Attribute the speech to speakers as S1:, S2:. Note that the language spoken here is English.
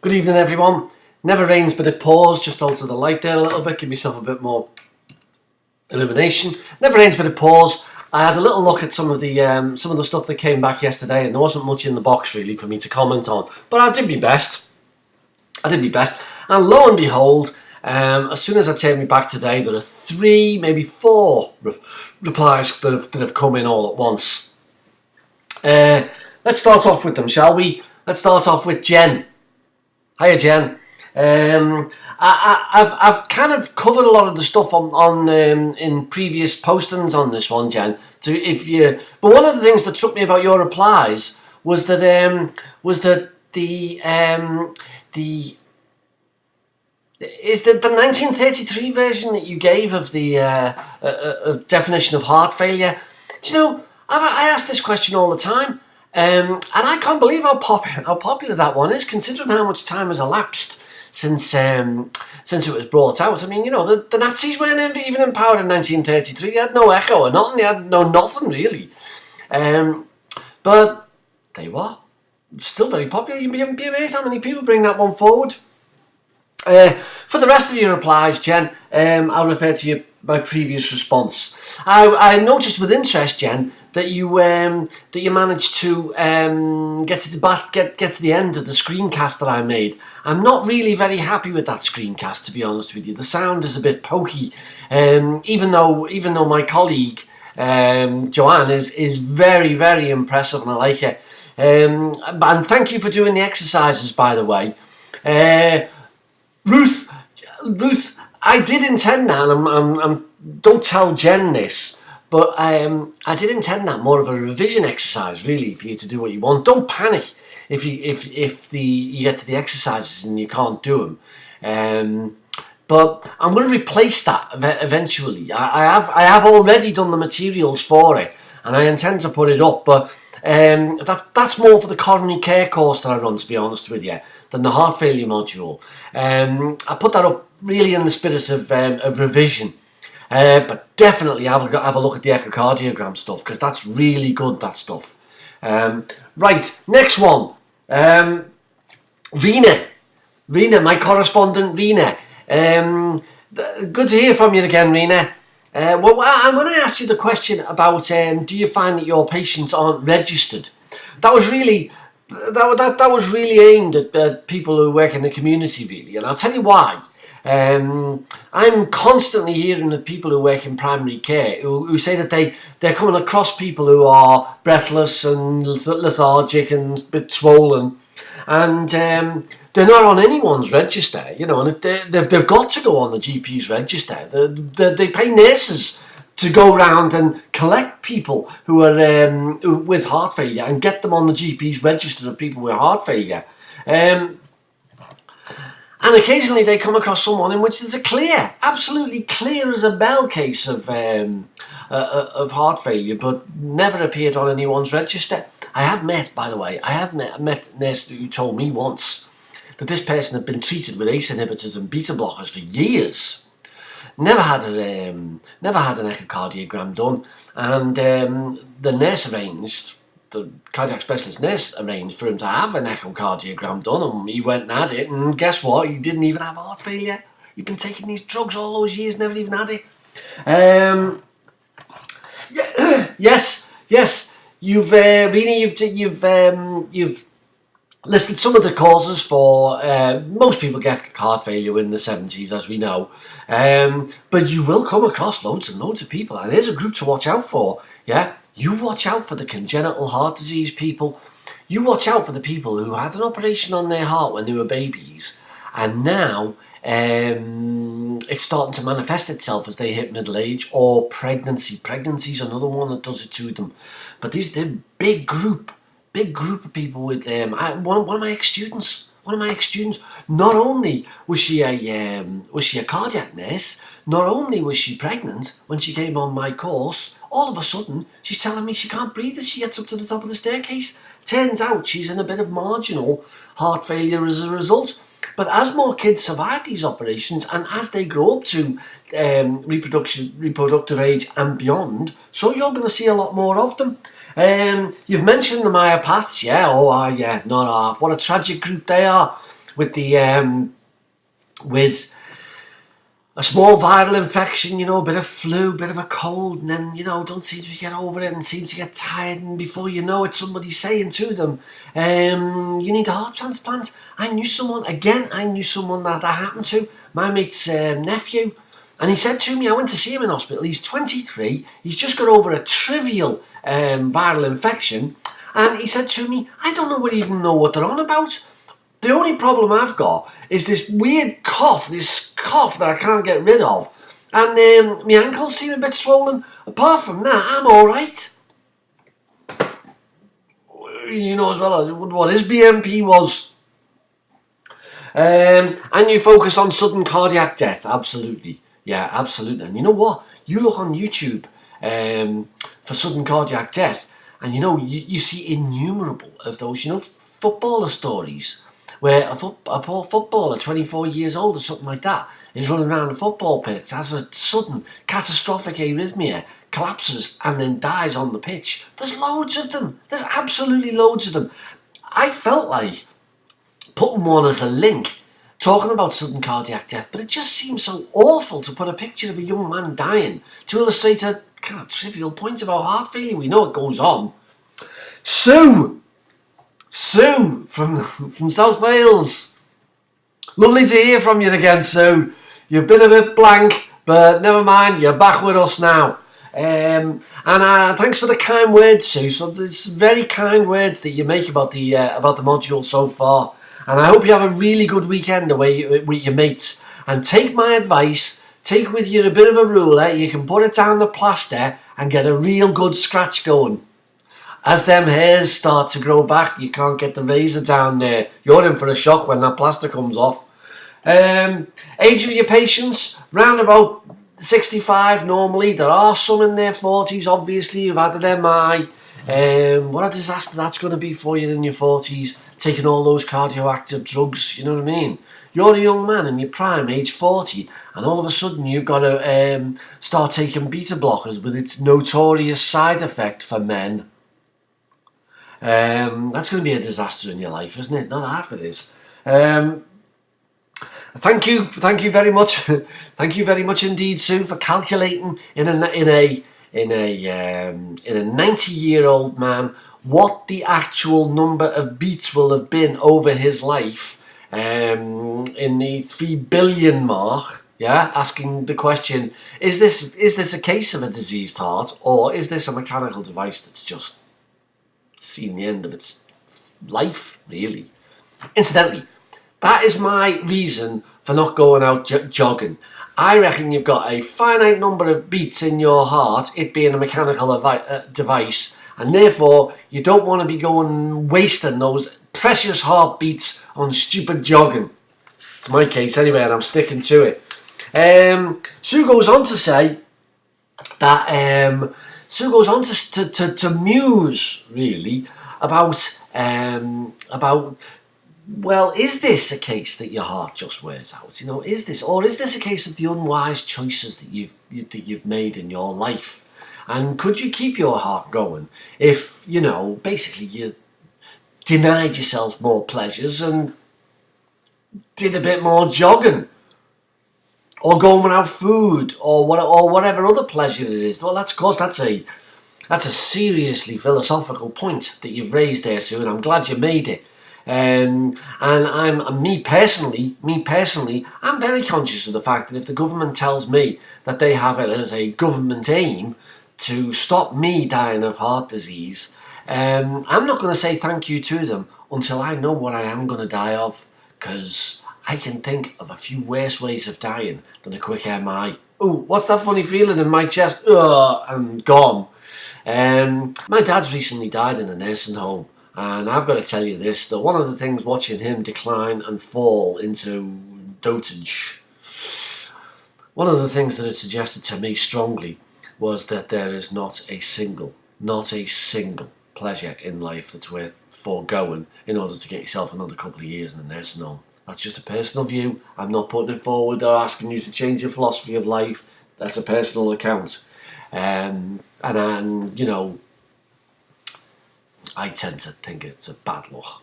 S1: Good evening, everyone. Never rains, but it pours. Just alter the light there a little bit, give yourself a bit more illumination. Never rains, but it pours. I had a little look at some of the stuff that came back yesterday, and there wasn't much in the box really for me to comment on. But I did my best. And lo and behold, as soon as I turned me back today, there are 3, maybe 4 replies that have come in all at once. Let's start off with them, shall we? Let's start off with Jen. Hiya, Jen. I've kind of covered a lot of the stuff on in previous postings on this one, Jen. But one of the things that struck me about your replies was that the 1933 version that you gave of the definition of heart failure. Do you know, I ask this question all the time, and I can't believe how popular that one is, considering how much time has elapsed since it was brought out. I mean, you know, the Nazis weren't even in power in 1933. They had no echo or nothing. They had nothing really. But they were still very popular. You'd be amazed how many people bring that one forward. For the rest of your replies, Jen, I'll refer to my previous response. I noticed with interest, Jen, that you managed to get to the end of the screencast that I made. I'm not really very happy with that screencast, to be honest with you. The sound is a bit pokey, even though my colleague Joanne is very, very impressive, and I like it. And thank you for doing the exercises, by the way. Ruth, I did intend that, and don't tell Jen this, but I did intend that more of a revision exercise, really, for you to do what you want. Don't panic if you get to the exercises and you can't do them. But I'm going to replace that eventually. I have already done the materials for it, and I intend to put it up, but that's more for the coronary care course that I run, to be honest with you, than the heart failure module. I put that up really in the spirit of revision, but definitely have a look at the echocardiogram stuff, because that's really good, that stuff. Right, next one. Rena, my correspondent Rena. Good to hear from you again, Rena. When I asked you the question about do you find that your patients aren't registered, that was really aimed at people who work in the community, really, and I'll tell you why. I'm constantly hearing of people who work in primary care who say that they're coming across people who are breathless and lethargic and a bit swollen, and they're not on anyone's register, you know, and they've got to go on the GP's register. They pay nurses to go around and collect people who are with heart failure and get them on the GP's register of people with heart failure. And occasionally they come across someone in which there's absolutely clear as a bell case of heart failure, but never appeared on anyone's register. I have met a nurse who told me once that this person had been treated with ACE inhibitors and beta blockers for years, never had an echocardiogram done, and the cardiac specialist nurse arranged for him to have an echocardiogram done, and he went and had it, and guess what? He didn't even have heart failure. He'd been taking these drugs all those years, never even had it. Yes. You've listed some of the causes for most people get heart failure in the 70s, as we know. But you will come across loads and loads of people, and there's a group to watch out for. Yeah, you watch out for the congenital heart disease people. You watch out for the people who had an operation on their heart when they were babies, and now it's starting to manifest itself as they hit middle age, or pregnancy. Pregnancy is another one that does it to them. But these are big group of people with one of my ex-students. Not only was she a cardiac nurse, not only was she pregnant when she came on my course, all of a sudden she's telling me she can't breathe as she gets up to the top of the staircase. Turns out she's in a bit of marginal heart failure as a result. But as more kids survive these operations, and as they grow up to reproductive age and beyond, so you're going to see a lot more of them. You've mentioned the myopaths, yeah? Oh, yeah, not half. What a tragic group they are. with a small viral infection, you know, a bit of flu, a bit of a cold, and then, you know, don't seem to get over it and seem to get tired, and before you know it, somebody's saying to them, you need a heart transplant. I knew someone that happened to, my mate's nephew, and he said to me, I went to see him in hospital, he's 23, he's just got over a trivial viral infection, and he said to me, I don't even know what they're on about. The only problem I've got is this weird cough, that I can't get rid of. And my ankles seem a bit swollen. Apart from that, I'm alright. You know as well as what his BMP was. And you focus on sudden cardiac death. Absolutely. Yeah, absolutely. And you know what? You look on YouTube for sudden cardiac death, and you know, you see innumerable of those, you know, footballer stories, where a poor footballer, 24 years old or something like that, is running around a football pitch, has a sudden catastrophic arrhythmia, collapses, and then dies on the pitch. There's loads of them. There's absolutely loads of them. I felt like putting one as a link, talking about sudden cardiac death, but it just seems so awful to put a picture of a young man dying to illustrate a kind of trivial point about heart failure. We know it goes on. Sue from South Wales. Lovely to hear from you again, Sue. You've been a bit blank, but never mind, you're back with us now. And thanks for the kind words, Sue. So there's very kind words that you make about the module so far. And I hope you have a really good weekend away with your mates. And take my advice, take with you a bit of a ruler, you can put it down the plaster and get a real good scratch going. As them hairs start to grow back, you can't get the razor down there. You're in for a shock when that plaster comes off. Age of your patients, round about 65 normally. There are some in their 40s, obviously, who've had an MI. What a disaster that's going to be for you in your 40s, taking all those cardioactive drugs, you know what I mean? You're a young man in your prime, age 40, and all of a sudden you've got to start taking beta blockers with its notorious side effect for men. That's going to be a disaster in your life, isn't it? Not half it is. Thank you very much. Thank you very much indeed, Sue, for calculating in a 90-year-old man what the actual number of beats will have been over his life, in the 3 billion mark. Yeah, asking the question: is this a case of a diseased heart, or is this a mechanical device that's just seen the end of its life, really? Incidentally, that is my reason for not going out jogging. I reckon you've got a finite number of beats in your heart, it being a mechanical device, and therefore you don't want to be wasting those precious heartbeats on stupid jogging. It's my case anyway, and I'm sticking to it. Sue goes on to say that to muse really about well, is this a case that your heart just wears out? You know, is this a case of the unwise choices that you've made in your life? And could you keep your heart going if, you know, basically you denied yourself more pleasures and did a bit more jogging, or going without food, or whatever other pleasure it is? Well, that's a seriously philosophical point that you've raised there, Sue, and I'm glad you made it. And me personally, I'm very conscious of the fact that if the government tells me that they have it as a government aim to stop me dying of heart disease, I'm not going to say thank you to them until I know what I am going to die of, because I can think of a few worse ways of dying than a quick MI. Ooh, what's that funny feeling in my chest? I'm gone. My dad's recently died in a nursing home. And I've got to tell you this, that one of the things watching him decline and fall into dotage, one of the things that it suggested to me strongly was that there is not a single pleasure in life that's worth foregoing in order to get yourself another couple of years in a nursing home. That's just a personal view. I'm not putting it forward or asking you to change your philosophy of life. That's a personal account. And you know, I tend to think it's a bad look.